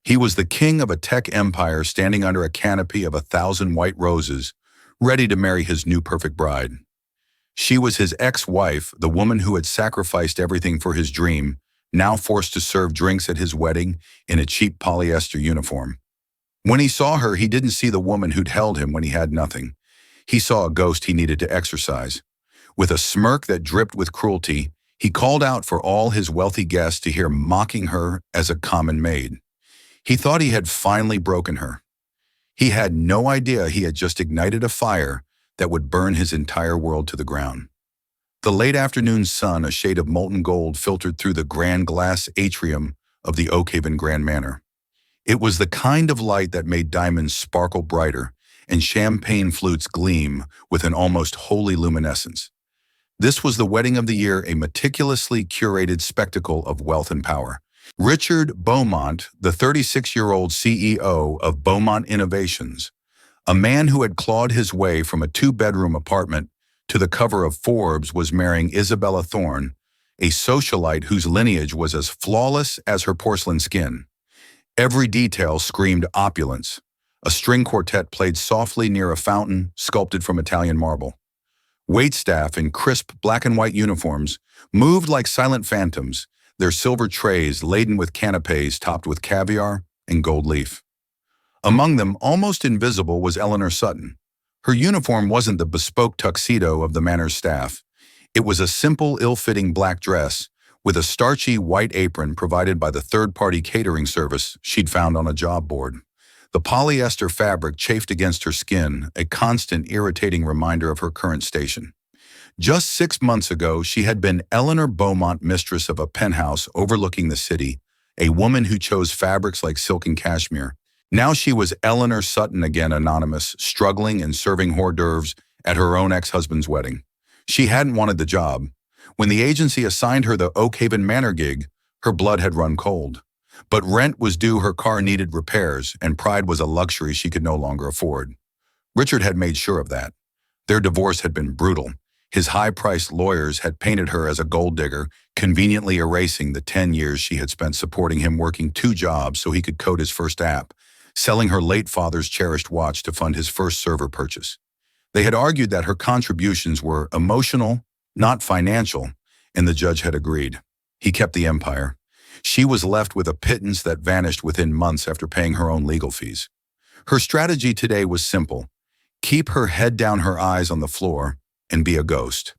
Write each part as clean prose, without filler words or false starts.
He was the king of a tech empire standing under a canopy of 1,000 white roses, ready to marry his new perfect bride. She was his ex-wife, the woman who had sacrificed everything for his dream, now forced to serve drinks at his wedding in a cheap polyester uniform. When he saw her, he didn't see the woman who'd held him when he had nothing. He saw a ghost he needed to exorcise. With a smirk that dripped with cruelty, he called out for all his wealthy guests to hear, mocking her as a common maid. He thought he had finally broken her. He had no idea he had just ignited a fire that would burn his entire world to the ground. The late afternoon sun, a shade of molten gold, filtered through the grand glass atrium of the Oakhaven Grand Manor. It was the kind of light that made diamonds sparkle brighter and champagne flutes gleam with an almost holy luminescence. This was the wedding of the year, a meticulously curated spectacle of wealth and power. Richard Beaumont, the 36-year-old CEO of Beaumont Innovations, a man who had clawed his way from a 2-bedroom apartment to the cover of Forbes, was marrying Isabella Thorne, a socialite whose lineage was as flawless as her porcelain skin. Every detail screamed opulence. A string quartet played softly near a fountain sculpted from Italian marble. Waitstaff in crisp black and white uniforms moved like silent phantoms, their silver trays laden with canapes topped with caviar and gold leaf. Among them, almost invisible, was Eleanor Sutton. Her uniform wasn't the bespoke tuxedo of the manor's staff. It was a simple, ill-fitting black dress with a starchy white apron provided by the third-party catering service she'd found on a job board. The polyester fabric chafed against her skin, a constant irritating reminder of her current station. Just 6 months ago, she had been Eleanor Beaumont, mistress of a penthouse overlooking the city, a woman who chose fabrics like silk and cashmere. Now she was Eleanor Sutton again, anonymous, struggling and serving hors d'oeuvres at her own ex-husband's wedding. She hadn't wanted the job. When the agency assigned her the Oakhaven Manor gig, her blood had run cold. But rent was due, her car needed repairs, and pride was a luxury she could no longer afford. Richard had made sure of that. Their divorce had been brutal. His high-priced lawyers had painted her as a gold digger, conveniently erasing the 10 years she had spent supporting him, working 2 jobs so he could code his first app, selling her late father's cherished watch to fund his first server purchase. They had argued that her contributions were emotional, not financial, and the judge had agreed. He kept the empire. She was left with a pittance that vanished within months after paying her own legal fees. Her strategy today was simple: keep her head down, her eyes on the floor, and be a ghost.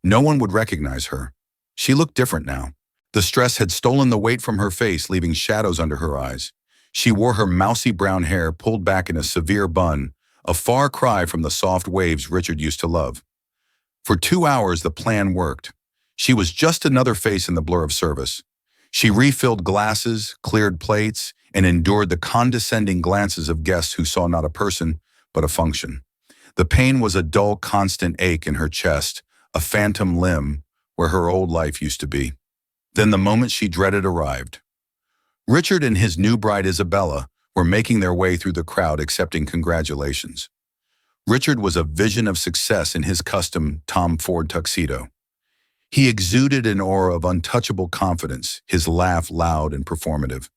No one would recognize her. She looked different now. The stress had stolen the weight from her face, leaving shadows under her eyes. She wore her mousy brown hair pulled back in a severe bun, a far cry from the soft waves Richard used to love. For 2 hours, the plan worked. She was just another face in the blur of service. She refilled glasses, cleared plates, and endured the condescending glances of guests who saw not a person, but a function. The pain was a dull, constant ache in her chest, a phantom limb where her old life used to be. Then the moment she dreaded arrived. Richard and his new bride Isabella were making their way through the crowd accepting congratulations. Richard was a vision of success in his custom Tom Ford tuxedo. He exuded an aura of untouchable confidence, his laugh loud and performative.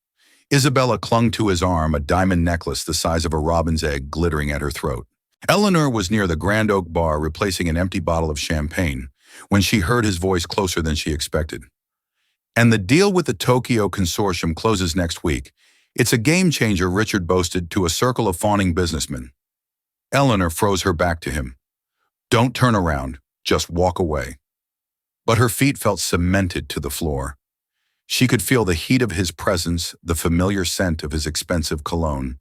Isabella clung to his arm, a diamond necklace the size of a robin's egg glittering at her throat. Eleanor was near the Grand Oak bar replacing an empty bottle of champagne when she heard his voice closer than she expected. "And the deal with the Tokyo Consortium closes next week. It's a game changer," Richard boasted to a circle of fawning businessmen. Eleanor froze her back to him. "Don't turn around, just walk away." But her feet felt cemented to the floor. She could feel the heat of his presence, the familiar scent of his expensive cologne,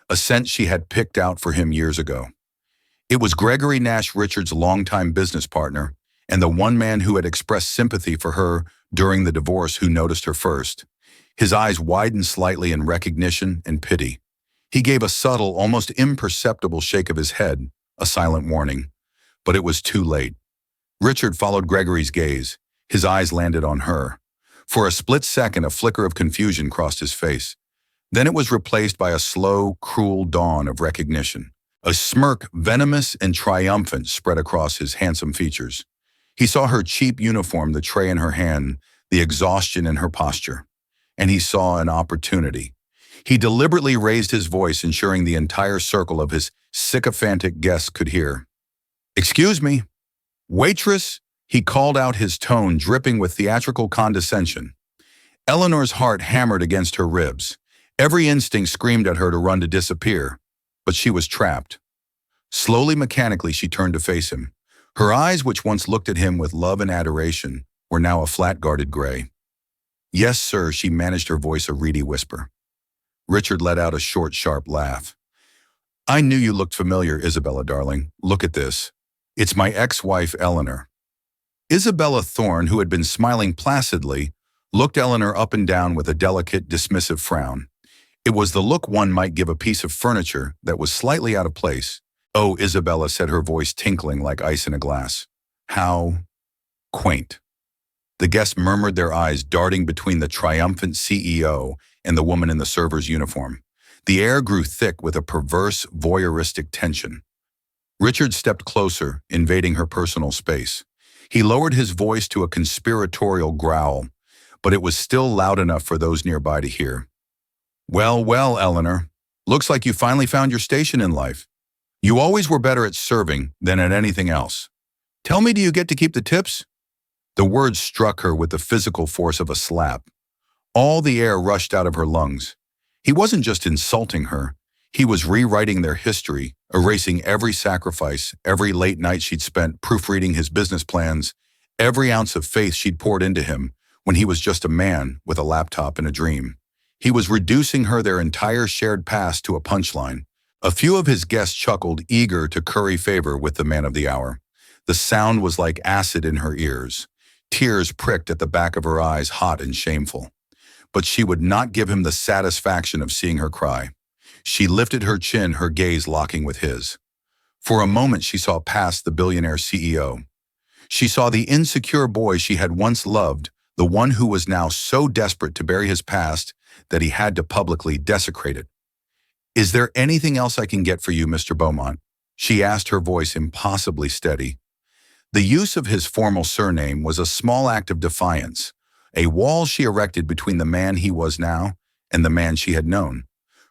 a scent she had picked out for him years ago. It was Gregory Nash, Richard's longtime business partner, and the one man who had expressed sympathy for her during the divorce, who noticed her first. His eyes widened slightly in recognition and pity. He gave a subtle, almost imperceptible shake of his head, a silent warning. But it was too late. Richard followed Gregory's gaze. His eyes landed on her. For a split second, a flicker of confusion crossed his face. Then it was replaced by a slow, cruel dawn of recognition. A smirk, venomous and triumphant, spread across his handsome features. He saw her cheap uniform, the tray in her hand, the exhaustion in her posture. And he saw an opportunity. He deliberately raised his voice, ensuring the entire circle of his sycophantic guests could hear. "Excuse me, waitress," he called out, his tone dripping with theatrical condescension. Eleanor's heart hammered against her ribs. Every instinct screamed at her to run, to disappear. But she was trapped. Slowly, mechanically, she turned to face him. Her eyes, which once looked at him with love and adoration, were now a flat-guarded gray. "Yes, sir," she managed, her voice a reedy whisper. Richard let out a short, sharp laugh. "I knew you looked familiar, Isabella, darling. Look at this. It's my ex-wife, Eleanor." Isabella Thorne, who had been smiling placidly, looked Eleanor up and down with a delicate, dismissive frown. It was the look one might give a piece of furniture that was slightly out of place. "Oh," Isabella said, her voice tinkling like ice in a glass. "How quaint." The guests murmured, their eyes darting between the triumphant CEO and the woman in the server's uniform. The air grew thick with a perverse, voyeuristic tension. Richard stepped closer, invading her personal space. He lowered his voice to a conspiratorial growl, but it was still loud enough for those nearby to hear. "Well, well, Eleanor. Looks like you finally found your station in life. You always were better at serving than at anything else. Tell me, do you get to keep the tips?" The words struck her with the physical force of a slap. All the air rushed out of her lungs. He wasn't just insulting her. He was rewriting their history, erasing every sacrifice, every late night she'd spent proofreading his business plans, every ounce of faith she'd poured into him when he was just a man with a laptop and a dream. He was reducing her, their entire shared past, to a punchline. A few of his guests chuckled, eager to curry favor with the man of the hour. The sound was like acid in her ears. Tears pricked at the back of her eyes, hot and shameful. But she would not give him the satisfaction of seeing her cry. She lifted her chin, her gaze locking with his. For a moment, she saw past the billionaire CEO. She saw the insecure boy she had once loved, the one who was now so desperate to bury his past that he had to publicly desecrate it. "Is there anything else I can get for you, Mr. Beaumont?" she asked, her voice impossibly steady. The use of his formal surname was a small act of defiance, a wall she erected between the man he was now and the man she had known.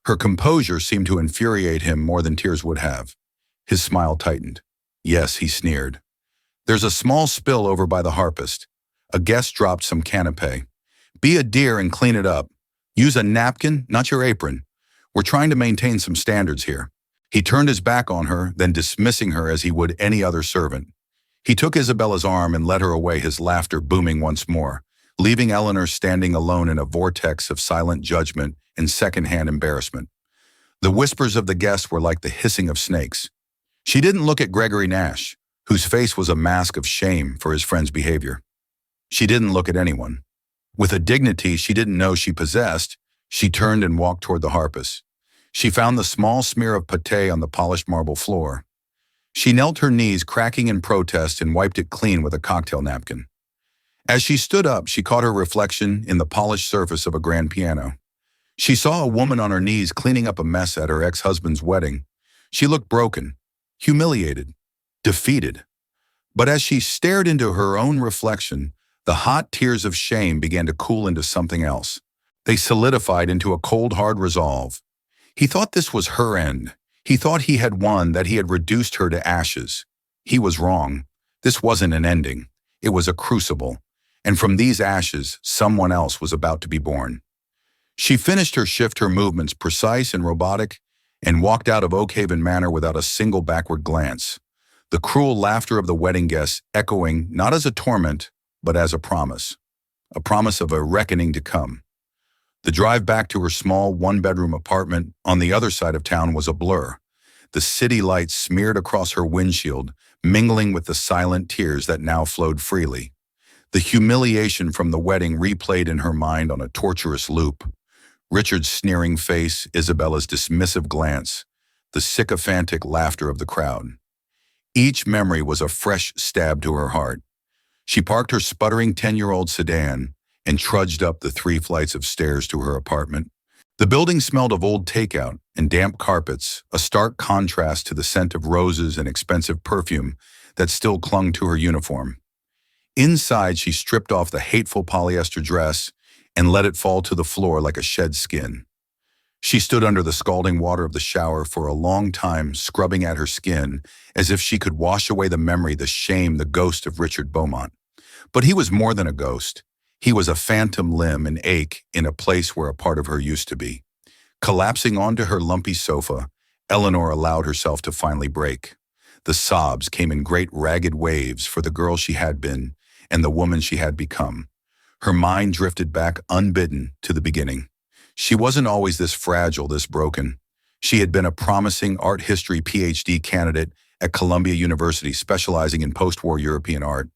Her composure seemed to infuriate him more than tears would have. His smile tightened. "Yes," he sneered. "There's a small spill over by the harpist. A guest dropped some canapé. Be a dear and clean it up. Use a napkin, not your apron. We're trying to maintain some standards here." He turned his back on her, then dismissing her as he would any other servant. He took Isabella's arm and led her away, his laughter booming once more, leaving Eleanor standing alone in a vortex of silent judgment and secondhand embarrassment. The whispers of the guests were like the hissing of snakes. She didn't look at Gregory Nash, whose face was a mask of shame for his friend's behavior. She didn't look at anyone. With a dignity she didn't know she possessed, she turned and walked toward the harpist. She found the small smear of pâté on the polished marble floor. She knelt, her knees cracking in protest, and wiped it clean with a cocktail napkin. As she stood up, she caught her reflection in the polished surface of a grand piano. She saw a woman on her knees cleaning up a mess at her ex-husband's wedding. She looked broken, humiliated, defeated. But as she stared into her own reflection, the hot tears of shame began to cool into something else. They solidified into a cold, hard resolve. He thought this was her end. He thought he had won, that he had reduced her to ashes. He was wrong. This wasn't an ending. It was a crucible. And from these ashes, someone else was about to be born. She finished her shift, her movements precise and robotic, and walked out of Oakhaven Manor without a single backward glance. The cruel laughter of the wedding guests echoing not as a torment, but as a promise of a reckoning to come. The drive back to her small one-bedroom apartment on the other side of town was a blur. The city lights smeared across her windshield, mingling with the silent tears that now flowed freely. The humiliation from the wedding replayed in her mind on a torturous loop. Richard's sneering face, Isabella's dismissive glance, the sycophantic laughter of the crowd. Each memory was a fresh stab to her heart. She parked her sputtering 10-year-old sedan and trudged up the 3 flights of stairs to her apartment. The building smelled of old takeout and damp carpets, a stark contrast to the scent of roses and expensive perfume that still clung to her uniform. Inside, she stripped off the hateful polyester dress and let it fall to the floor like a shed skin. She stood under the scalding water of the shower for a long time, scrubbing at her skin, as if she could wash away the memory, the shame, the ghost of Richard Beaumont. But he was more than a ghost. He was a phantom limb, an ache in a place where a part of her used to be. Collapsing onto her lumpy sofa, Eleanor allowed herself to finally break. The sobs came in great ragged waves for the girl she had been and the woman she had become. Her mind drifted back unbidden to the beginning. She wasn't always this fragile, this broken. She had been a promising art history PhD candidate at Columbia University, specializing in post-war European art.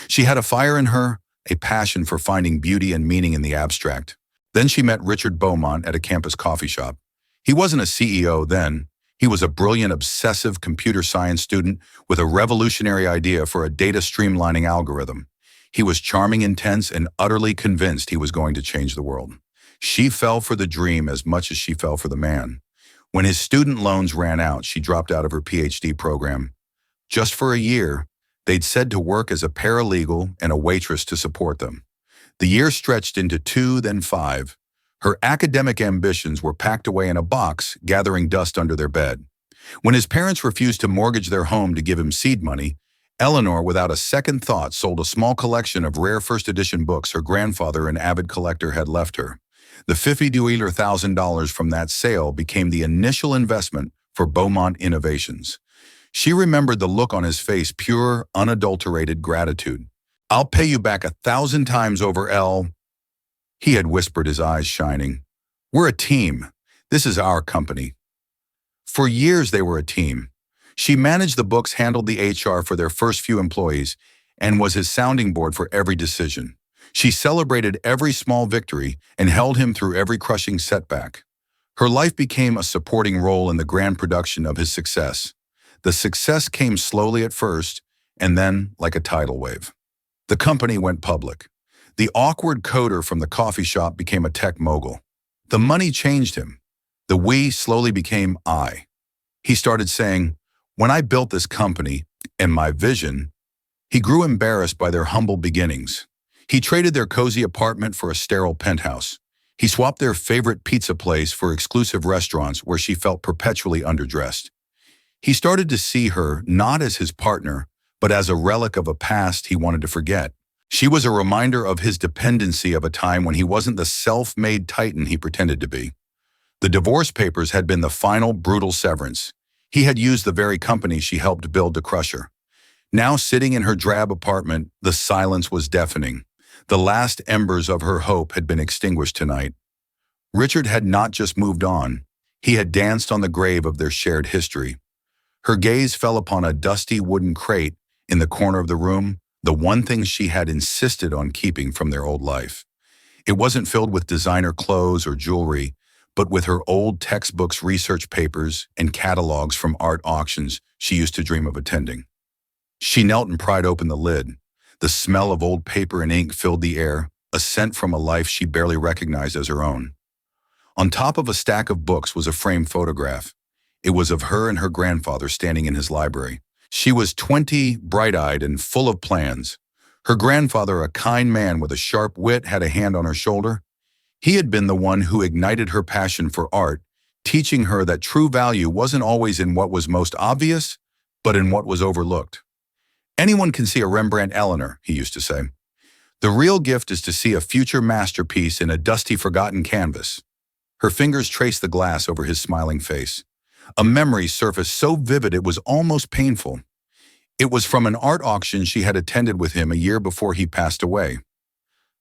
She had a fire in her, a passion for finding beauty and meaning in the abstract. Then she met Richard Beaumont at a campus coffee shop. He wasn't a CEO then. He was a brilliant, obsessive computer science student with a revolutionary idea for a data streamlining algorithm. He was charming, intense, and utterly convinced he was going to change the world. She fell for the dream as much as she fell for the man. When his student loans ran out, she dropped out of her PhD program. Just for a year, they'd said to work as a paralegal and a waitress to support them. The year stretched into 2, then 5. Her academic ambitions were packed away in a box, gathering dust under their bed. When his parents refused to mortgage their home to give him seed money, Eleanor, without a second thought, sold a small collection of rare first-edition books her grandfather, an avid collector, had left her. The $52,000 from that sale became the initial investment for Beaumont Innovations. She remembered the look on his face, pure, unadulterated gratitude. "I'll pay you back 1,000 times over, Elle," he had whispered, his eyes shining. "We're a team. This is our company." For years they were a team. She managed the books, handled the HR for their first few employees, and was his sounding board for every decision. She celebrated every small victory and held him through every crushing setback. Her life became a supporting role in the grand production of his success. The success came slowly at first, and then like a tidal wave. The company went public. The awkward coder from the coffee shop became a tech mogul. The money changed him. The we slowly became I. He started saying, "When I built this company and my vision," he grew embarrassed by their humble beginnings. He traded their cozy apartment for a sterile penthouse. He swapped their favorite pizza place for exclusive restaurants where she felt perpetually underdressed. He started to see her not as his partner, but as a relic of a past he wanted to forget. She was a reminder of his dependency of a time when he wasn't the self-made titan he pretended to be. The divorce papers had been the final brutal severance. He had used the very company she helped build to crush her. Now, sitting in her drab apartment, the silence was deafening. The last embers of her hope had been extinguished tonight. Richard had not just moved on. He had danced on the grave of their shared history. Her gaze fell upon a dusty wooden crate in the corner of the room, the one thing she had insisted on keeping from their old life. It wasn't filled with designer clothes or jewelry, but with her old textbooks, research papers, and catalogs from art auctions she used to dream of attending. She knelt and pried open the lid. The smell of old paper and ink filled the air, a scent from a life she barely recognized as her own. On top of a stack of books was a framed photograph. It was of her and her grandfather standing in his library. She was 20, bright-eyed and full of plans. Her grandfather, a kind man with a sharp wit, had a hand on her shoulder. He had been the one who ignited her passion for art, teaching her that true value wasn't always in what was most obvious, but in what was overlooked. "Anyone can see a Rembrandt, Eleanor," he used to say. "The real gift is to see a future masterpiece in a dusty, forgotten canvas." Her fingers traced the glass over his smiling face. A memory surfaced so vivid it was almost painful. It was from an art auction she had attended with him a year before he passed away.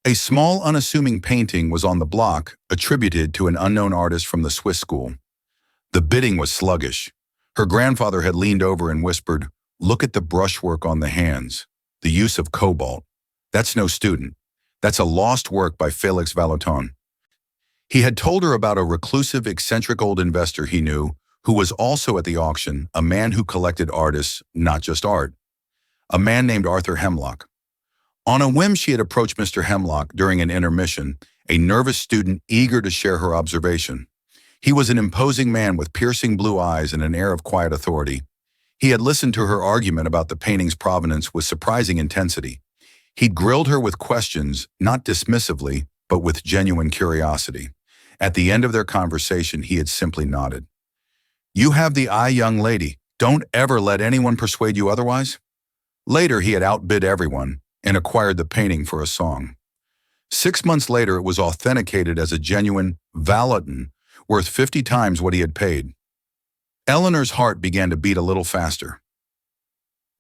A small, unassuming painting was on the block, attributed to an unknown artist from the Swiss school. The bidding was sluggish. Her grandfather had leaned over and whispered, "Look at the brushwork on the hands, the use of cobalt. That's no student. That's a lost work by Félix Vallotton." He had told her about a reclusive, eccentric old investor he knew, who was also at the auction, a man who collected artists, not just art. A man named Arthur Hemlock. On a whim, she had approached Mr. Hemlock during an intermission, a nervous student eager to share her observation. He was an imposing man with piercing blue eyes and an air of quiet authority. He had listened to her argument about the painting's provenance with surprising intensity. He'd grilled her with questions, not dismissively, but with genuine curiosity. At the end of their conversation, he had simply nodded. "You have the eye, young lady. Don't ever let anyone persuade you otherwise." Later, he had outbid everyone and acquired the painting for a song. 6 months later, it was authenticated as a genuine Valatin worth 50 times what he had paid. Eleanor's heart began to beat a little faster.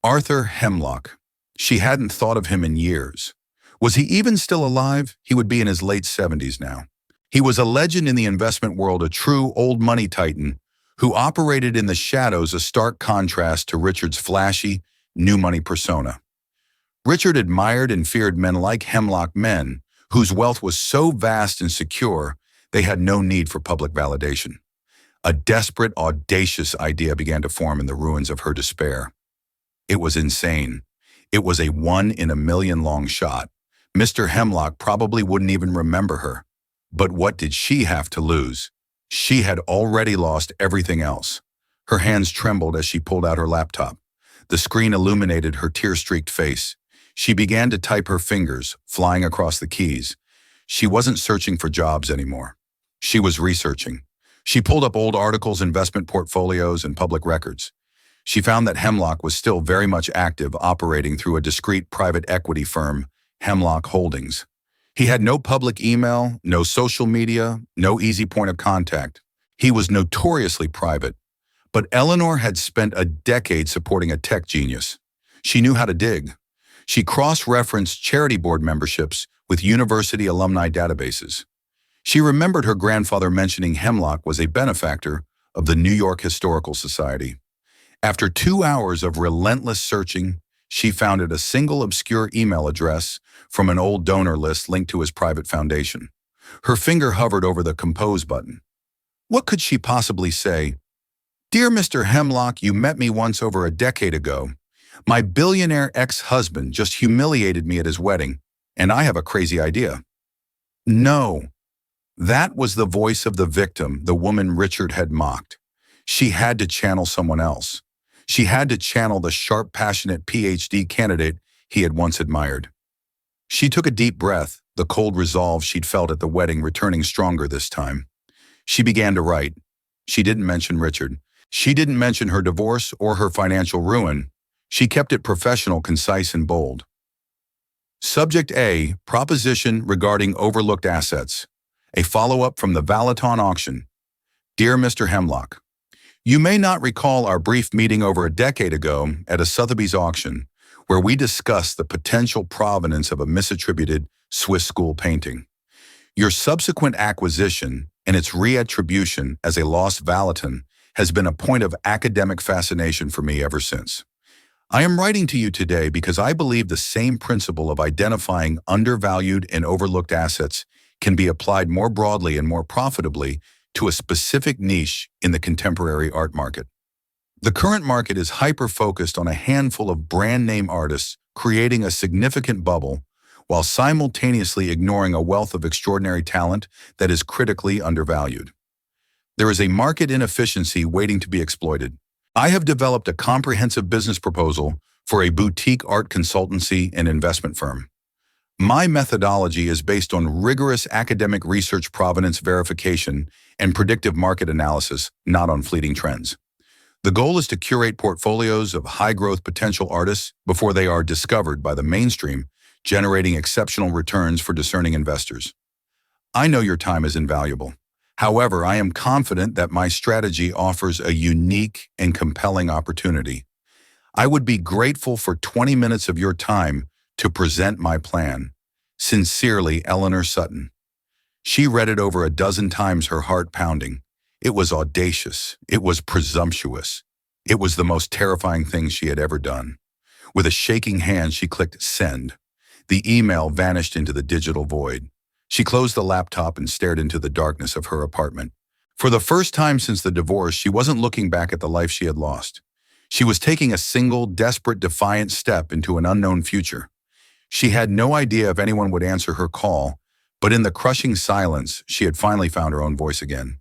Arthur Hemlock. She hadn't thought of him in years. Was he even still alive? He would be in his late 70s now. He was a legend in the investment world, a true old money titan who operated in the shadows, a stark contrast to Richard's flashy, new money persona. Richard admired and feared men like Hemlock, men whose wealth was so vast and secure they had no need for public validation. A desperate, audacious idea began to form in the ruins of her despair. It was insane. It was a one-in-a-million long shot. Mr. Hemlock probably wouldn't even remember her. But what did she have to lose? She had already lost everything else. Her hands trembled as she pulled out her laptop. The screen illuminated her tear-streaked face. She began to type, her fingers flying across the keys. She wasn't searching for jobs anymore. She was researching. She pulled up old articles, investment portfolios, and public records. She found that Hemlock was still very much active, operating through a discreet private equity firm, Hemlock Holdings. He had no public email, no social media, no easy point of contact. He was notoriously private. But Eleanor had spent a decade supporting a tech genius. She knew how to dig. She cross-referenced charity board memberships with university alumni databases. She remembered her grandfather mentioning Hemlock was a benefactor of the New York Historical Society. After 2 hours of relentless searching, she founded a single obscure email address from an old donor list linked to his private foundation. Her finger hovered over the compose button. What could she possibly say? "Dear Mr. Hemlock, you met me once over a decade ago. My billionaire ex-husband just humiliated me at his wedding, and I have a crazy idea." No. That was the voice of the victim, the woman Richard had mocked. She had to channel someone else. She had to channel the sharp, passionate PhD candidate he had once admired. She took a deep breath, the cold resolve she'd felt at the wedding returning stronger this time. She began to write. She didn't mention Richard. She didn't mention her divorce or her financial ruin. She kept it professional, concise, and bold. Subject A, proposition regarding overlooked assets. A follow-up from the Valaton auction. Dear Mr. Hemlock, you may not recall our brief meeting over a decade ago at a Sotheby's auction, where we discussed the potential provenance of a misattributed Swiss school painting. Your subsequent acquisition and its reattribution as a lost Valaton has been a point of academic fascination for me ever since. I am writing to you today because I believe the same principle of identifying undervalued and overlooked assets can be applied more broadly and more profitably to a specific niche in the contemporary art market. The current market is hyper-focused on a handful of brand-name artists creating a significant bubble while simultaneously ignoring a wealth of extraordinary talent that is critically undervalued. There is a market inefficiency waiting to be exploited. I have developed a comprehensive business proposal for a boutique art consultancy and investment firm. My methodology is based on rigorous academic research, provenance verification, and predictive market analysis, not on fleeting trends. The goal is to curate portfolios of high-growth potential artists before they are discovered by the mainstream, generating exceptional returns for discerning investors. I know your time is invaluable. However, I am confident that my strategy offers a unique and compelling opportunity. I would be grateful for 20 minutes of your time to present my plan. Sincerely, Eleanor Sutton. She read it over a dozen times, her heart pounding. It was audacious. It was presumptuous. It was the most terrifying thing she had ever done. With a shaking hand, she clicked send. The email vanished into the digital void. She closed the laptop and stared into the darkness of her apartment. For the first time since the divorce, she wasn't looking back at the life she had lost. She was taking a single, desperate, defiant step into an unknown future. She had no idea if anyone would answer her call, but in the crushing silence, she had finally found her own voice again.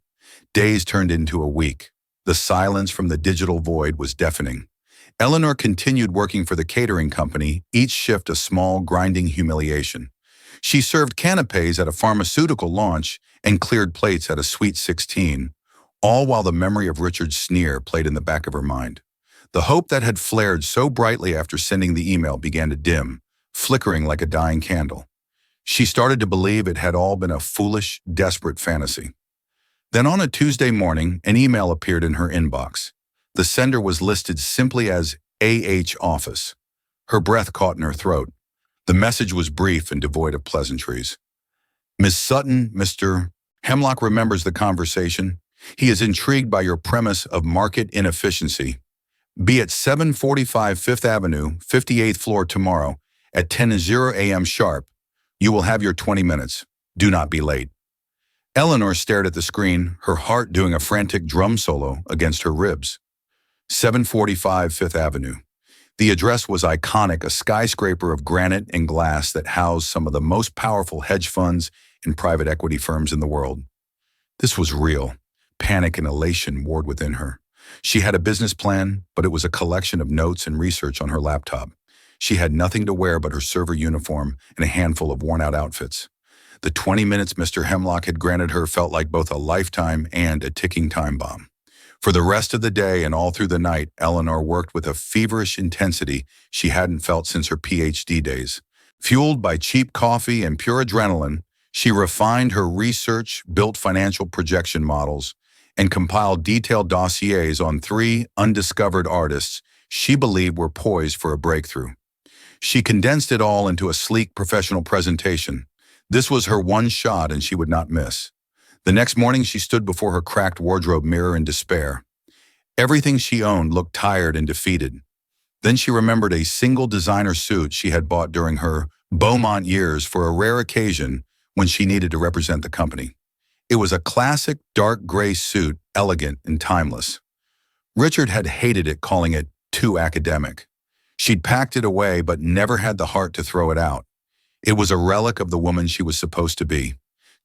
Days turned into a week. The silence from the digital void was deafening. Eleanor continued working for the catering company, each shift a small, grinding humiliation. She served canapes at a pharmaceutical launch and cleared plates at a sweet 16, all while the memory of Richard's sneer played in the back of her mind. The hope that had flared so brightly after sending the email began to dim, flickering like a dying candle. She started to believe it had all been a foolish, desperate fantasy. Then on a Tuesday morning, an email appeared in her inbox. The sender was listed simply as AH Office. Her breath caught in her throat. The message was brief and devoid of pleasantries. Miss Sutton, Mr. Hemlock remembers the conversation. He is intrigued by your premise of market inefficiency. Be at 745 Fifth Avenue, 58th floor tomorrow at 10:00 a.m. sharp. You will have your 20 minutes. Do not be late. Eleanor stared at the screen, her heart doing a frantic drum solo against her ribs. 745 Fifth Avenue. The address was iconic, a skyscraper of granite and glass that housed some of the most powerful hedge funds and private equity firms in the world. This was real. Panic and elation warred within her. She had a business plan, but it was a collection of notes and research on her laptop. She had nothing to wear but her server uniform and a handful of worn-out outfits. The 20 minutes Mr. Hemlock had granted her felt like both a lifetime and a ticking time bomb. For the rest of the day and all through the night, Eleanor worked with a feverish intensity she hadn't felt since her PhD days. Fueled by cheap coffee and pure adrenaline, she refined her research, built financial projection models, and compiled detailed dossiers on 3 undiscovered artists she believed were poised for a breakthrough. She condensed it all into a sleek professional presentation. This was her one shot and she would not miss. The next morning she stood before her cracked wardrobe mirror in despair. Everything she owned looked tired and defeated. Then she remembered a single designer suit she had bought during her Beaumont years for a rare occasion when she needed to represent the company. It was a classic dark gray suit, elegant and timeless. Richard had hated it, calling it too academic. She'd packed it away but never had the heart to throw it out. It was a relic of the woman she was supposed to be.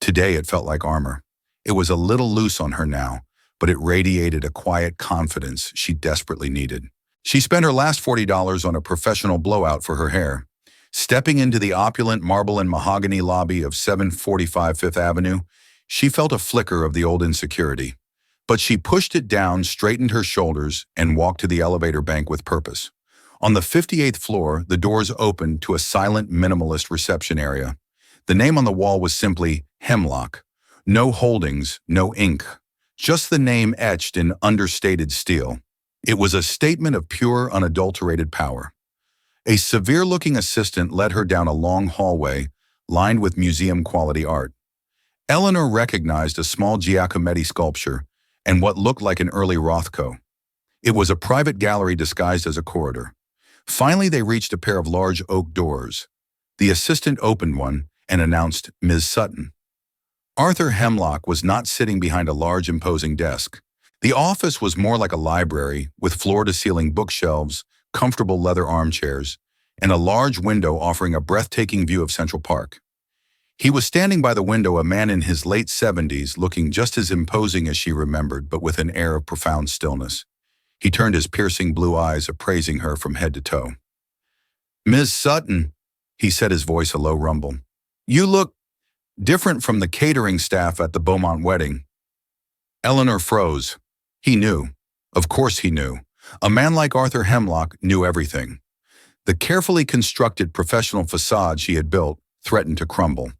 Today it felt like armor. It was a little loose on her now, but it radiated a quiet confidence she desperately needed. She spent her last $40 on a professional blowout for her hair. Stepping into the opulent marble and mahogany lobby of 745 Fifth Avenue, she felt a flicker of the old insecurity. But she pushed it down, straightened her shoulders, and walked to the elevator bank with purpose. On the 58th floor, the doors opened to a silent, minimalist reception area. The name on the wall was simply Hemlock. No holdings, no ink. Just the name etched in understated steel. It was a statement of pure, unadulterated power. A severe-looking assistant led her down a long hallway lined with museum-quality art. Eleanor recognized a small Giacometti sculpture and what looked like an early Rothko. It was a private gallery disguised as a corridor. Finally, they reached a pair of large oak doors. The assistant opened one and announced Ms. Sutton. Arthur Hemlock was not sitting behind a large, imposing desk. The office was more like a library, with floor-to-ceiling bookshelves, comfortable leather armchairs, and a large window offering a breathtaking view of Central Park. He was standing by the window, a man in his late 70s, looking just as imposing as she remembered, but with an air of profound stillness. He turned his piercing blue eyes, appraising her from head to toe. "Ms. Sutton," he said, his voice a low rumble. "You look different from the catering staff at the Beaumont wedding." Eleanor froze. He knew. Of course he knew. A man like Arthur Hemlock knew everything. The carefully constructed professional facade she had built threatened to crumble.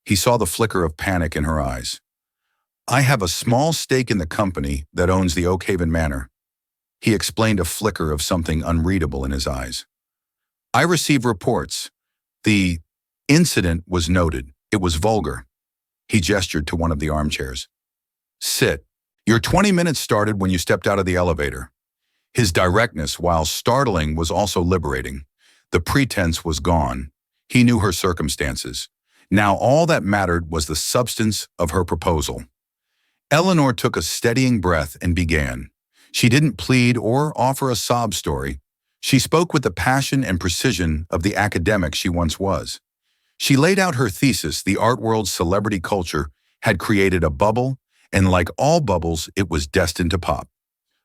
He saw the flicker of panic in her eyes. "I have a small stake in the company that owns the Oakhaven Manor." He explained, a flicker of something unreadable in his eyes. "I receive reports. The incident was noted. It was vulgar." He gestured to one of the armchairs. "Sit. Your 20 minutes started when you stepped out of the elevator." His directness, while startling, was also liberating. The pretense was gone. He knew her circumstances. Now all that mattered was the substance of her proposal. Eleanor took a steadying breath and began. She didn't plead or offer a sob story. She spoke with the passion and precision of the academic she once was. She laid out her thesis. The art world's celebrity culture had created a bubble, and like all bubbles, it was destined to pop.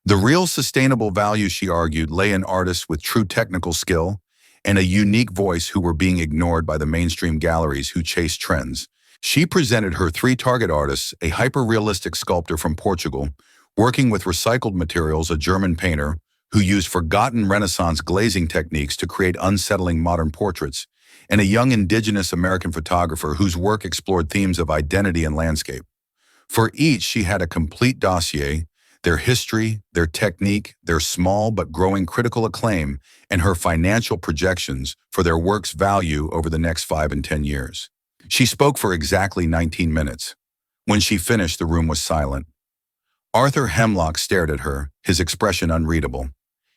The real sustainable value, she argued, lay in artists with true technical skill and a unique voice who were being ignored by the mainstream galleries who chased trends. She presented her three target artists, a hyper-realistic sculptor from Portugal, working with recycled materials, a German painter who used forgotten Renaissance glazing techniques to create unsettling modern portraits, and a young indigenous American photographer whose work explored themes of identity and landscape. For each, she had a complete dossier, their history, their technique, their small but growing critical acclaim, and her financial projections for their work's value over the next 5 and 10 years. She spoke for exactly 19 minutes. When she finished, the room was silent. Arthur Hemlock stared at her, his expression unreadable.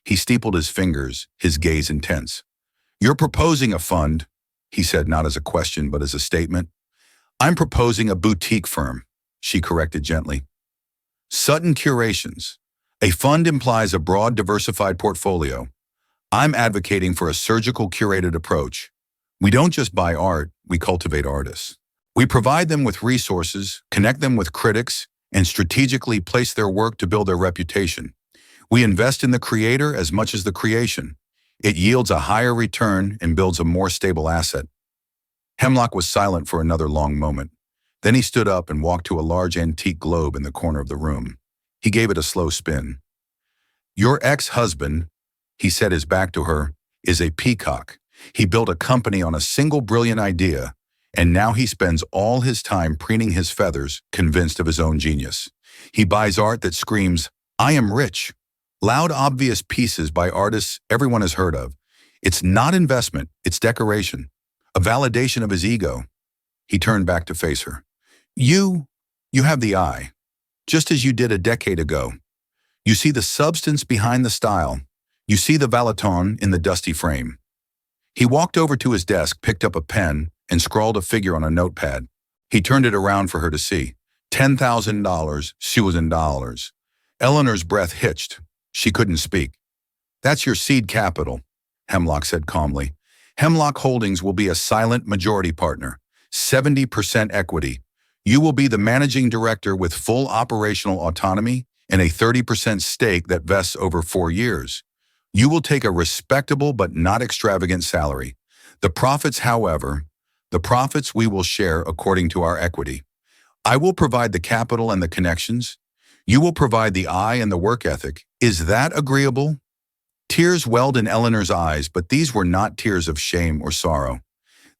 He steepled his fingers, his gaze intense. "You're proposing a fund," he said, not as a question but as a statement. "I'm proposing a boutique firm," she corrected gently. "Sutton Curations. A fund implies a broad, diversified portfolio. I'm advocating for a surgical, curated approach. We don't just buy art, we cultivate artists. We provide them with resources, connect them with critics, and strategically place their work to build their reputation. We invest in the creator as much as the creation. It yields a higher return and builds a more stable asset." Hemlock was silent for another long moment. Then he stood up and walked to a large antique globe in the corner of the room. He gave it a slow spin. "Your ex-husband," he set his back to her, "is a peacock. He built a company on a single brilliant idea, and now he spends all his time preening his feathers, convinced of his own genius. He buys art that screams, 'I am rich.' Loud, obvious pieces by artists everyone has heard of. It's not investment, it's decoration, a validation of his ego." He turned back to face her. You have the eye, just as you did a decade ago. You see the substance behind the style. You see the valaton in the dusty frame." He walked over to his desk, picked up a pen, and scrawled a figure on a notepad. He turned it around for her to see. $10,000 $1,000. Eleanor's breath hitched. She couldn't speak. "That's your seed capital," Hemlock said calmly. "Hemlock Holdings will be a silent majority partner, 70% equity. You will be the managing director with full operational autonomy and a 30% stake that vests over 4 years. You will take a respectable but not extravagant salary. The profits, however, we will share according to our equity. I will provide the capital and the connections. You will provide the eye and the work ethic. Is that agreeable?" Tears welled in Eleanor's eyes, but these were not tears of shame or sorrow.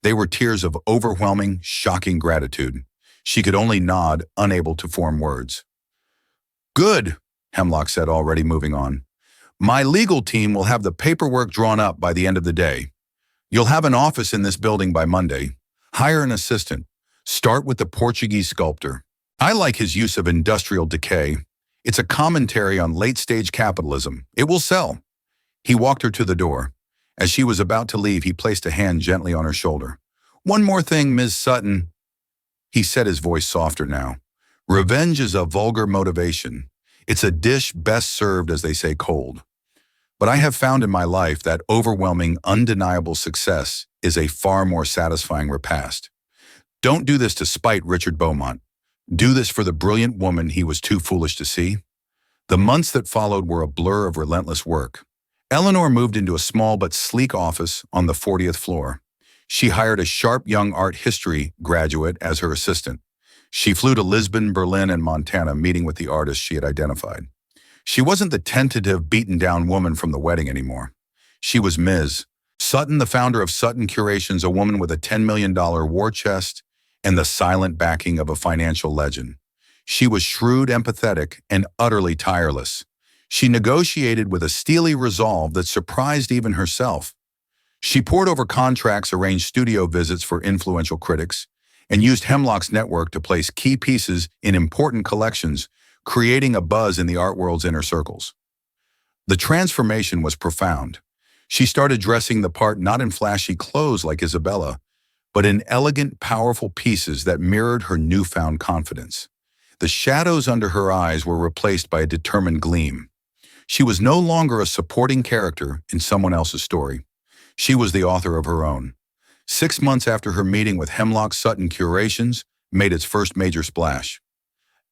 They were tears of overwhelming, shocking gratitude. She could only nod, unable to form words. "Good," Hemlock said, already moving on. "My legal team will have the paperwork drawn up by the end of the day. You'll have an office in this building by Monday. Hire an assistant. Start with the Portuguese sculptor. I like his use of industrial decay. It's a commentary on late-stage capitalism. It will sell." He walked her to the door. As she was about to leave, he placed a hand gently on her shoulder. "One more thing, Ms. Sutton." He said, his voice softer now. "Revenge is a vulgar motivation. It's a dish best served, as they say, cold. But I have found in my life that overwhelming, undeniable success is a far more satisfying repast. Don't do this to spite Richard Beaumont. Do this for the brilliant woman he was too foolish to see." The months that followed were a blur of relentless work. Eleanor moved into a small but sleek office on the 40th floor. She hired a sharp young art history graduate as her assistant. She flew to Lisbon, Berlin, and Montana, meeting with the artists she had identified. She wasn't the tentative, beaten-down woman from the wedding anymore. She was Ms. Sutton, the founder of Sutton Curations, a woman with a $10 million war chest and the silent backing of a financial legend. She was shrewd, empathetic, and utterly tireless. She negotiated with a steely resolve that surprised even herself. She pored over contracts, arranged studio visits for influential critics, and used Hemlock's network to place key pieces in important collections, creating a buzz in the art world's inner circles. The transformation was profound. She started dressing the part not in flashy clothes like Isabella, but in elegant, powerful pieces that mirrored her newfound confidence. The shadows under her eyes were replaced by a determined gleam. She was no longer a supporting character in someone else's story. She was the author of her own. 6 months after her meeting with Hemlock, Sutton Curations made its first major splash.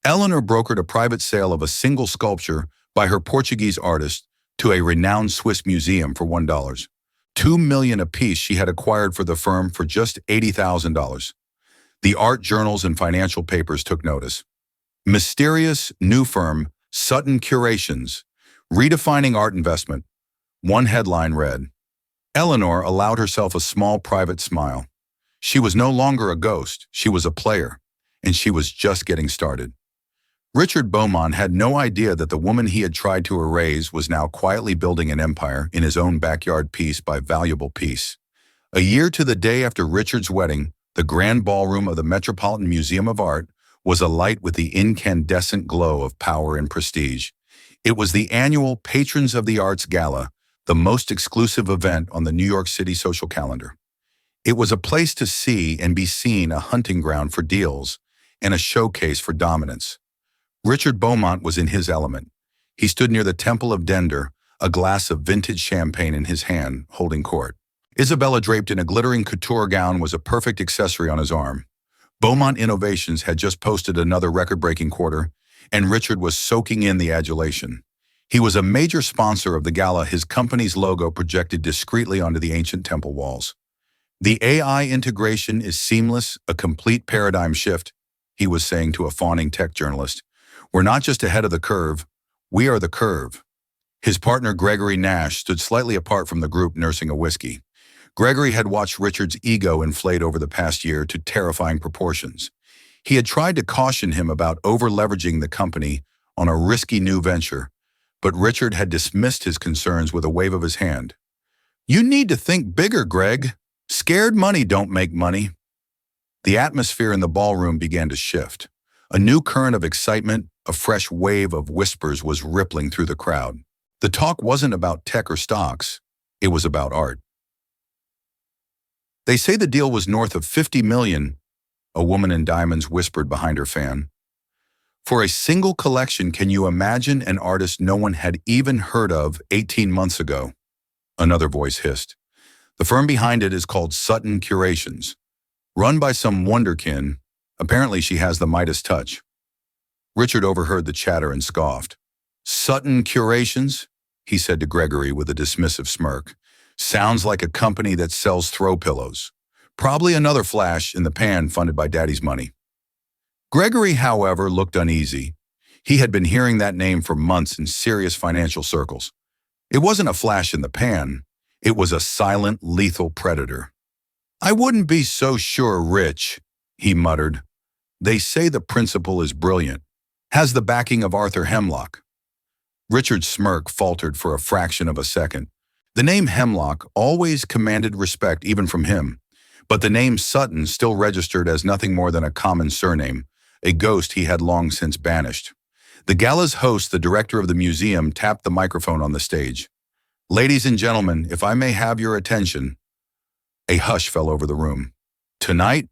Eleanor brokered a private sale of a single sculpture by her Portuguese artist to a renowned Swiss museum for $1. $2 million apiece she had acquired for the firm for just $80,000. The art journals and financial papers took notice. Mysterious new firm, Sutton Curations, redefining art investment. One headline read, Eleanor allowed herself a small private smile. She was no longer a ghost, she was a player, and she was just getting started. Richard Beaumont had no idea that the woman he had tried to erase was now quietly building an empire in his own backyard piece by valuable piece. A year to the day after Richard's wedding, the grand ballroom of the Metropolitan Museum of Art was alight with the incandescent glow of power and prestige. It was the annual Patrons of the Arts Gala, the most exclusive event on the New York City social calendar. It was a place to see and be seen, a hunting ground for deals, and a showcase for dominance. Richard Beaumont was in his element. He stood near the Temple of Dender, a glass of vintage champagne in his hand, holding court. Isabella, draped in a glittering couture gown, was a perfect accessory on his arm. Beaumont Innovations had just posted another record-breaking quarter, and Richard was soaking in the adulation. He was a major sponsor of the gala, his company's logo projected discreetly onto the ancient temple walls. The AI integration is seamless, a complete paradigm shift, he was saying to a fawning tech journalist. We're not just ahead of the curve, we are the curve. His partner Gregory Nash stood slightly apart from the group, nursing a whiskey. Gregory had watched Richard's ego inflate over the past year to terrifying proportions. He had tried to caution him about over-leveraging the company on a risky new venture, but Richard had dismissed his concerns with a wave of his hand. You need to think bigger, Greg. Scared money don't make money. The atmosphere in the ballroom began to shift. A new current of excitement, a fresh wave of whispers was rippling through the crowd. The talk wasn't about tech or stocks, it was about art. They say the deal was north of $50 million, a woman in diamonds whispered behind her fan. For a single collection, can you imagine an artist no one had even heard of 18 months ago? Another voice hissed. The firm behind it is called Sutton Curations. Run by some wonderkin, apparently she has the Midas touch. Richard overheard the chatter and scoffed. Sutton Curations? He said to Gregory with a dismissive smirk. Sounds like a company that sells throw pillows. Probably another flash in the pan funded by Daddy's money. Gregory, however, looked uneasy. He had been hearing that name for months in serious financial circles. It wasn't a flash in the pan. It was a silent, lethal predator. I wouldn't be so sure, Rich, he muttered. They say the principal is brilliant. Has the backing of Arthur Hemlock. Richard's smirk faltered for a fraction of a second. The name Hemlock always commanded respect even from him, but the name Sutton still registered as nothing more than a common surname, a ghost he had long since banished. The gala's host, the director of the museum, tapped the microphone on the stage. Ladies and gentlemen, if I may have your attention. A hush fell over the room. Tonight,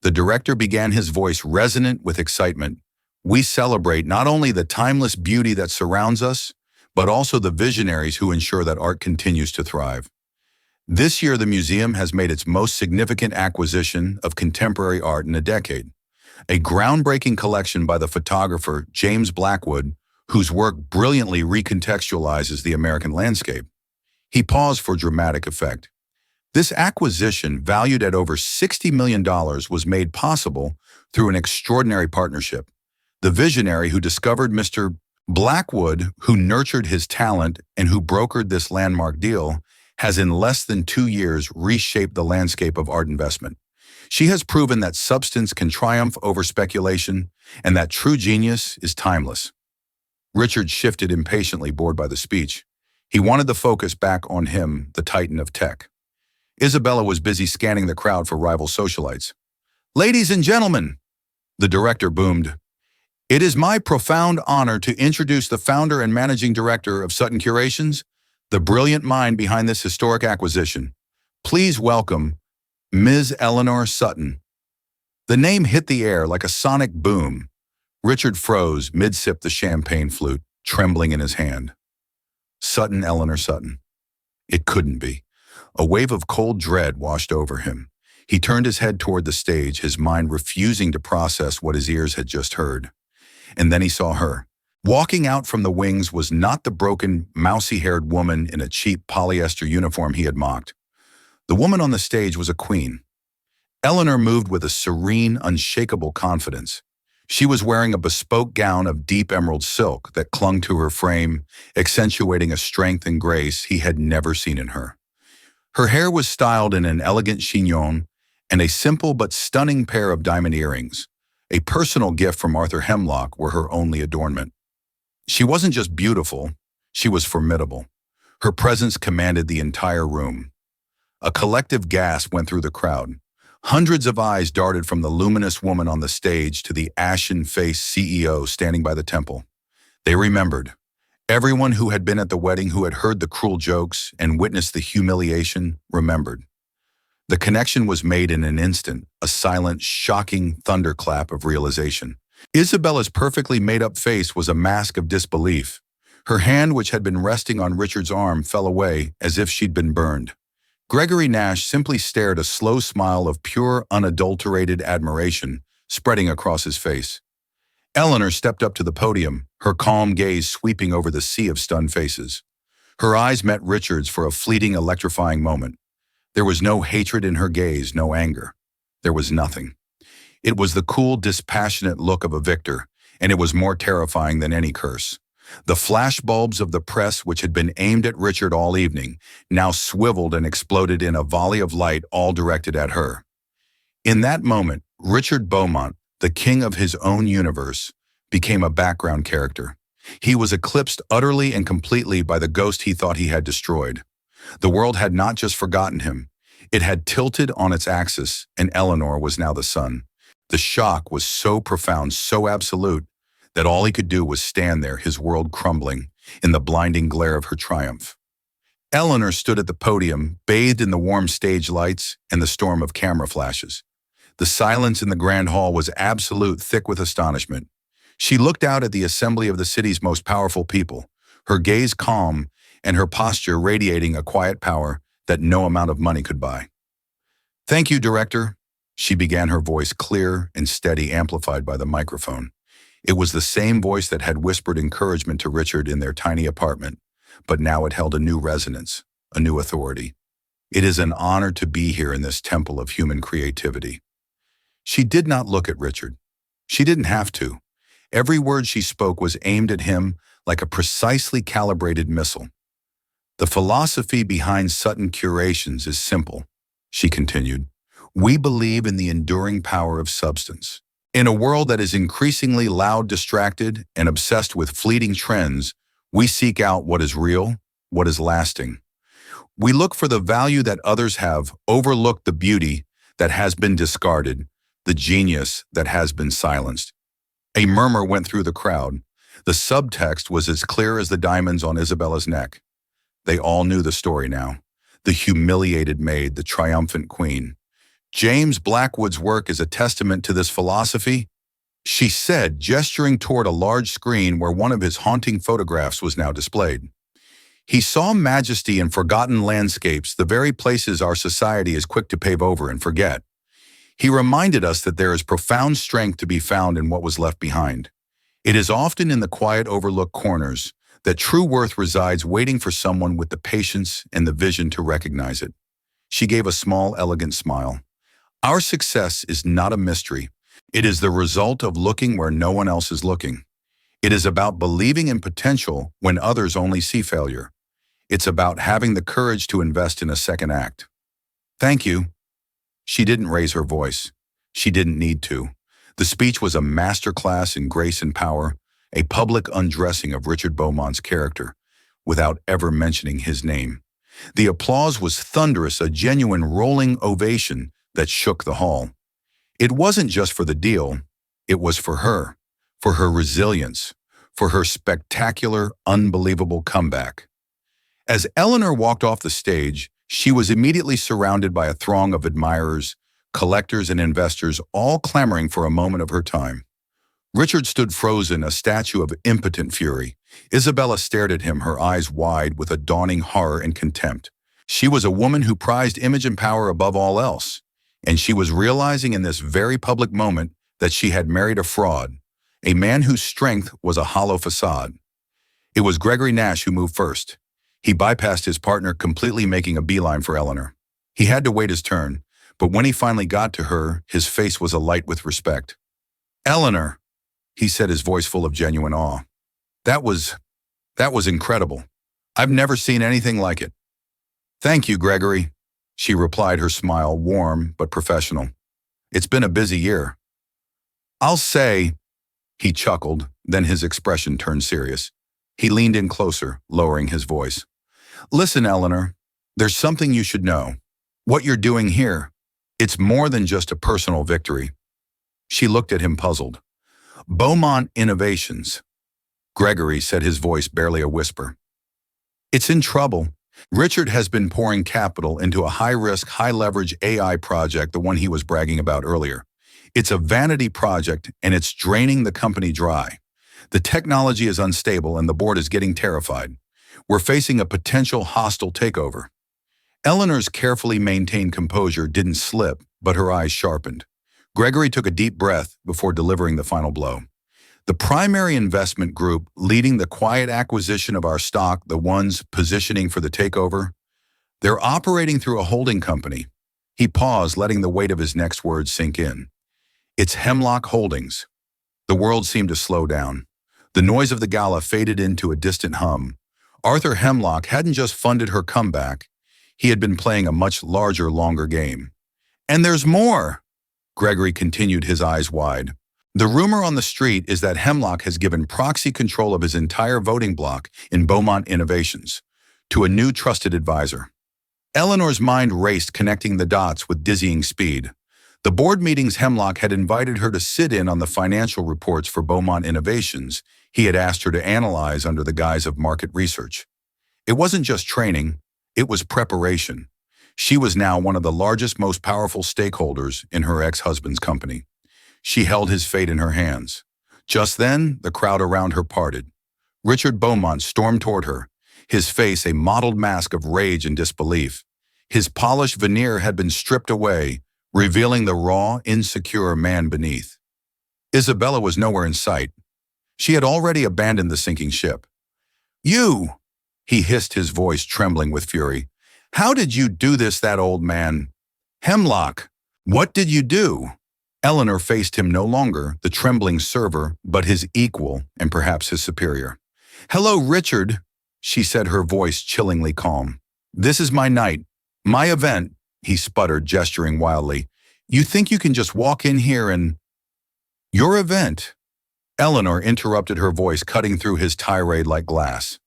the director began, his voice resonant with excitement. We celebrate not only the timeless beauty that surrounds us, but also the visionaries who ensure that art continues to thrive. This year, the museum has made its most significant acquisition of contemporary art in a decade. A groundbreaking collection by the photographer James Blackwood, whose work brilliantly recontextualizes the American landscape. He paused for dramatic effect. This acquisition, valued at over $60 million, was made possible through an extraordinary partnership. The visionary who discovered Mr. Blackwood, who nurtured his talent and who brokered this landmark deal, has in less than 2 years reshaped the landscape of art investment. She has proven that substance can triumph over speculation and that true genius is timeless. Richard shifted impatiently, bored by the speech. He wanted the focus back on him, the titan of tech. Isabella was busy scanning the crowd for rival socialites. Ladies and gentlemen, the director boomed. It is my profound honor to introduce the founder and managing director of Sutton Curations, the brilliant mind behind this historic acquisition. Please welcome Ms. Eleanor Sutton. The name hit the air like a sonic boom. Richard froze mid-sip the champagne flute, trembling in his hand. Sutton, Eleanor Sutton. It couldn't be. A wave of cold dread washed over him. He turned his head toward the stage, his mind refusing to process what his ears had just heard. And then he saw her. Walking out from the wings was not the broken, mousy-haired woman in a cheap polyester uniform he had mocked. The woman on the stage was a queen. Eleanor moved with a serene, unshakable confidence. She was wearing a bespoke gown of deep emerald silk that clung to her frame, accentuating a strength and grace he had never seen in her. Her hair was styled in an elegant chignon, and a simple but stunning pair of diamond earrings, a personal gift from Arthur Hemlock, were her only adornment. She wasn't just beautiful, she was formidable. Her presence commanded the entire room. A collective gasp went through the crowd. Hundreds of eyes darted from the luminous woman on the stage to the ashen-faced CEO standing by the temple. They remembered. Everyone who had been at the wedding, who had heard the cruel jokes and witnessed the humiliation, remembered. The connection was made in an instant, a silent, shocking thunderclap of realization. Isabella's perfectly made-up face was a mask of disbelief. Her hand, which had been resting on Richard's arm, fell away as if she'd been burned. Gregory Nash simply stared, a slow smile of pure, unadulterated admiration spreading across his face. Eleanor stepped up to the podium, her calm gaze sweeping over the sea of stunned faces. Her eyes met Richard's for a fleeting, electrifying moment. There was no hatred in her gaze, no anger. There was nothing. It was the cool, dispassionate look of a victor, and it was more terrifying than any curse. The flashbulbs of the press, which had been aimed at Richard all evening, now swiveled and exploded in a volley of light, all directed at her. In that moment, Richard Beaumont, the king of his own universe, became a background character. He was eclipsed utterly and completely by the ghost he thought he had destroyed. The world had not just forgotten him. It had tilted on its axis, and Eleanor was now the sun. The shock was so profound, so absolute, that all he could do was stand there, his world crumbling, in the blinding glare of her triumph. Eleanor stood at the podium, bathed in the warm stage lights and the storm of camera flashes. The silence in the grand hall was absolute, thick with astonishment. She looked out at the assembly of the city's most powerful people, her gaze calm and her posture radiating a quiet power that no amount of money could buy. "Thank you, Director," she began, her voice clear and steady, amplified by the microphone. It was the same voice that had whispered encouragement to Richard in their tiny apartment, but now it held a new resonance, a new authority. "It is an honor to be here in this temple of human creativity." She did not look at Richard. She didn't have to. Every word she spoke was aimed at him like a precisely calibrated missile. "The philosophy behind Sutton Curations is simple," she continued. "We believe in the enduring power of substance. In a world that is increasingly loud, distracted, and obsessed with fleeting trends, we seek out what is real, what is lasting. We look for the value that others have overlooked, the beauty that has been discarded, the genius that has been silenced." A murmur went through the crowd. The subtext was as clear as the diamonds on Isabella's neck. They all knew the story now. The humiliated maid, the triumphant queen. "James Blackwood's work is a testament to this philosophy," she said, gesturing toward a large screen where one of his haunting photographs was now displayed. "He saw majesty in forgotten landscapes, the very places our society is quick to pave over and forget. He reminded us that there is profound strength to be found in what was left behind. It is often in the quiet, overlooked corners that true worth resides, waiting for someone with the patience and the vision to recognize it." She gave a small, elegant smile. "Our success is not a mystery. It is the result of looking where no one else is looking. It is about believing in potential when others only see failure. It's about having the courage to invest in a second act." "Thank you." She didn't raise her voice. She didn't need to. The speech was a masterclass in grace and power, a public undressing of Richard Beaumont's character, without ever mentioning his name. The applause was thunderous, a genuine rolling ovation that shook the hall. It wasn't just for the deal, it was for her resilience, for her spectacular, unbelievable comeback. As Eleanor walked off the stage, she was immediately surrounded by a throng of admirers, collectors, and investors, all clamoring for a moment of her time. Richard stood frozen, a statue of impotent fury. Isabella stared at him, her eyes wide with a dawning horror and contempt. She was a woman who prized image and power above all else, and she was realizing in this very public moment that she had married a fraud, a man whose strength was a hollow facade. It was Gregory Nash who moved first. He bypassed his partner, completely making a beeline for Eleanor. He had to wait his turn, But when he finally got to her, his face was alight with respect. "Eleanor," he said, his voice full of genuine awe. That was incredible. I've never seen anything like it." "Thank you, Gregory," she replied, her smile warm but professional. "It's been a busy year." "I'll say," he chuckled, then his expression turned serious. He leaned in closer, lowering his voice. "Listen, Eleanor, there's something you should know. What you're doing here, it's more than just a personal victory." She looked at him puzzled. "Beaumont Innovations," Gregory said, his voice barely a whisper. "It's in trouble. Richard has been pouring capital into a high-risk, high-leverage AI project, the one he was bragging about earlier. It's a vanity project, and it's draining the company dry. The technology is unstable, and the board is getting terrified. We're facing a potential hostile takeover." Eleanor's carefully maintained composure didn't slip, but her eyes sharpened. Gregory took a deep breath before delivering the final blow. "The primary investment group leading the quiet acquisition of our stock, the ones positioning for the takeover, they're operating through a holding company." He paused, letting the weight of his next words sink in. "It's Hemlock Holdings." The world seemed to slow down. The noise of the gala faded into a distant hum. Arthur Hemlock hadn't just funded her comeback. He had been playing a much larger, longer game. "And there's more," Gregory continued, his eyes wide. "The rumor on the street is that Hemlock has given proxy control of his entire voting bloc in Beaumont Innovations to a new trusted advisor." Eleanor's mind raced, connecting the dots with dizzying speed. The board meetings Hemlock had invited her to sit in on, the financial reports for Beaumont Innovations he had asked her to analyze under the guise of market research. It wasn't just training, it was preparation. She was now one of the largest, most powerful stakeholders in her ex-husband's company. She held his fate in her hands. Just then, the crowd around her parted. Richard Beaumont stormed toward her, his face a mottled mask of rage and disbelief. His polished veneer had been stripped away, revealing the raw, insecure man beneath. Isabella was nowhere in sight. She had already abandoned the sinking ship. "You!" he hissed, his voice trembling with fury. "How did you do this, that old man? Hemlock, what did you do?" Eleanor faced him, no longer the trembling server, but his equal and perhaps his superior. "Hello, Richard," she said, her voice chillingly calm. "This is my night, my event," he sputtered, gesturing wildly. "You think you can just walk in here and—" "Your event?" Eleanor interrupted, her voice cutting through his tirade like glass.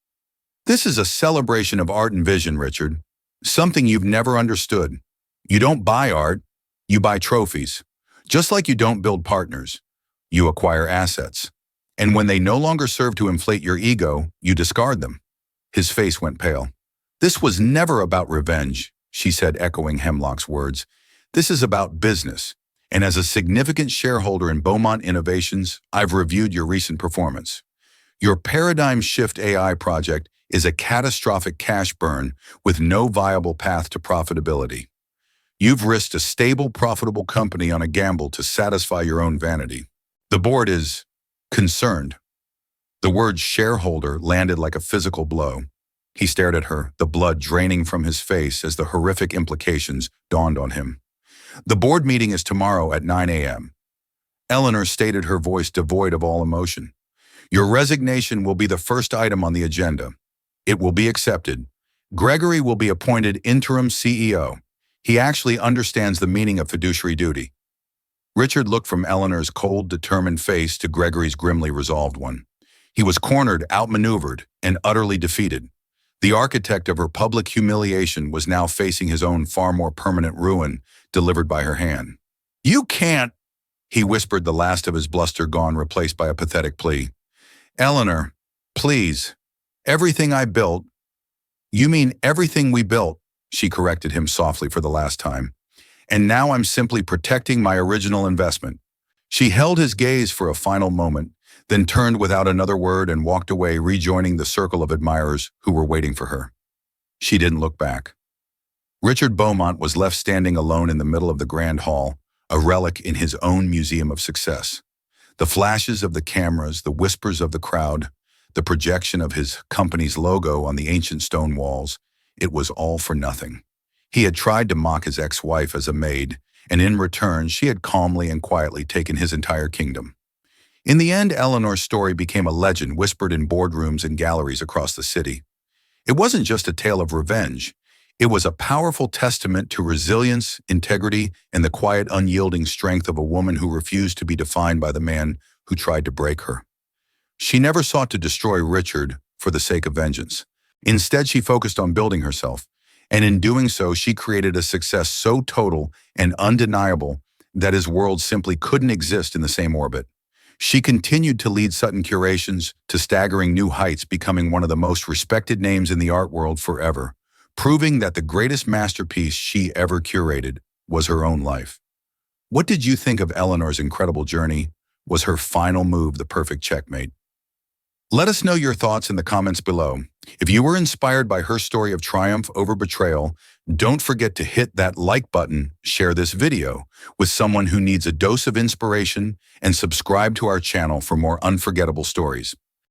"This is a celebration of art and vision, Richard. Something you've never understood. You don't buy art, you buy trophies. Just like you don't build partners, you acquire assets. And when they no longer serve to inflate your ego, you discard them." His face went pale. "This was never about revenge," she said, echoing Hemlock's words. "This is about business. And as a significant shareholder in Beaumont Innovations, I've reviewed your recent performance. Your paradigm shift AI project is a catastrophic cash burn with no viable path to profitability. You've risked a stable, profitable company on a gamble to satisfy your own vanity. The board is concerned." The word shareholder landed like a physical blow. He stared at her, the blood draining from his face as the horrific implications dawned on him. "The board meeting is tomorrow at 9 a.m. Eleanor stated, her voice devoid of all emotion. "Your resignation will be the first item on the agenda. It will be accepted. Gregory will be appointed interim CEO. He actually understands the meaning of fiduciary duty." Richard looked from Eleanor's cold, determined face to Gregory's grimly resolved one. He was cornered, outmaneuvered, and utterly defeated. The architect of her public humiliation was now facing his own far more permanent ruin, delivered by her hand. "You can't," he whispered, the last of his bluster gone, replaced by a pathetic plea. "Eleanor, please. Everything I built—" "You mean everything we built," she corrected him softly for the last time. "And now I'm simply protecting my original investment." She held his gaze for a final moment, then turned without another word and walked away, rejoining the circle of admirers who were waiting for her. She didn't look back. Richard Beaumont was left standing alone in the middle of the grand hall, a relic in his own museum of success. The flashes of the cameras, the whispers of the crowd, the projection of his company's logo on the ancient stone walls, it was all for nothing. He had tried to mock his ex-wife as a maid, and in return, she had calmly and quietly taken his entire kingdom. In the end, Eleanor's story became a legend whispered in boardrooms and galleries across the city. It wasn't just a tale of revenge. It was a powerful testament to resilience, integrity, and the quiet, unyielding strength of a woman who refused to be defined by the man who tried to break her. She never sought to destroy Richard for the sake of vengeance. Instead, she focused on building herself, and in doing so, she created a success so total and undeniable that his world simply couldn't exist in the same orbit. She continued to lead Sutton Curations to staggering new heights, becoming one of the most respected names in the art world forever, proving that the greatest masterpiece she ever curated was her own life. What did you think of Eleanor's incredible journey? Was her final move the perfect checkmate? Let us know your thoughts in the comments below. If you were inspired by her story of triumph over betrayal, don't forget to hit that like button, share this video with someone who needs a dose of inspiration, and subscribe to our channel for more unforgettable stories.